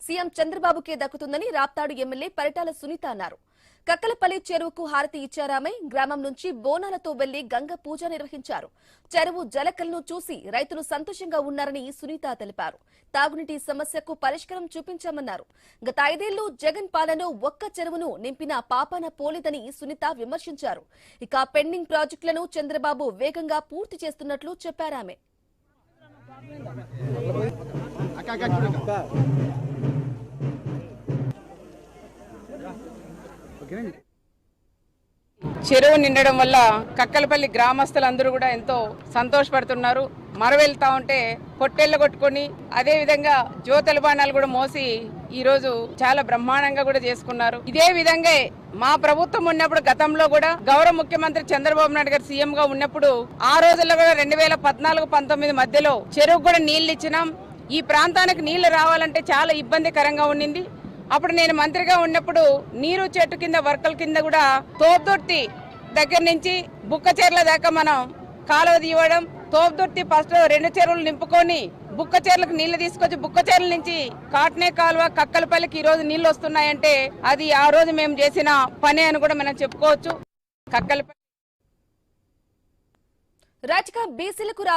CM చంద్రబాబుకే దక్కుతుందని Raptadu MLA Paritala Sunitha అన్నారు. కక్కలపల్లి చెరువుకు హారతి ఇచ్చారామె. గ్రామం నుంచి బోనాలతో వెళ్లి గంగ పూజ నిర్వహించారు. చెరువు జలకలను చూసి రైతులు సంతోషంగా ఉన్నారని సునీత తెలిపారు. తాగునీటి సమస్యకు పరిష్కారం చూపించామన్నారు. గత 5 ఏళ్లు జగన్ పాలనలో ఒక్క చెరువును నింపిన పాపాన పోలేదని సునీత విమర్శించారు. ఇక పెండింగ్ ప్రాజెక్టులను చంద్రబాబు వేగంగా పూర్తి చేస్తున్నట్లు చెప్పారామె. చెరువు నిండడం వల్ల కక్కలపల్లి గ్రామస్తులందరూ కూడా ఎంతో సంతోషపడుతున్నారు. మరవెళ్తా ఉంటే పొట్టేళ్లు కొట్టుకుని అదే విధంగా జ్యోతుల బాణాలు కూడా మోసి ఈ రోజు చాలా బ్రహ్మాండంగా కూడా చేసుకున్నారు. ఇదే విధంగా మా ప్రభుత్వం ఉన్నప్పుడు గతంలో కూడా గౌరవ ముఖ్యమంత్రి చంద్రబాబు నాయుడు గారు సీఎం గా ఉన్నప్పుడు ఆ రోజుల్లో కూడా 2014-19 మధ్యలో చెరువుకు కూడా నీళ్లు ఇచ్చినాం. ఈ ప్రాంతానికి నీళ్లు రావాలంటే చాలా ఇబ్బందికరంగా ఉండింది. అప్పుడు నేను మంత్రిగా ఉన్నప్పుడు నీరు చెట్టు కింద వర్కల కింద కూడా తోపుదుర్తి దగ్గర నుంచి బుక్కచెర్ల దాకా మనం కాలువ తీయడం, తోపుదుర్తి ఫస్ట్ 2 చెరువులు నింపుకొని బుక్కచెర్లకు నీళ్లు తీసుకొచ్చి బుక్కచెర్ల నుంచి కాట్నే కాలువ కక్కలపల్లికి ఈ రోజు నీళ్లు వస్తున్నాయంటే అది ఆ రోజు మేము చేసిన పని అని కూడా మనం చెప్పుకోవచ్చు. కక్కలపల్లి రాజకీయ బీసీలకు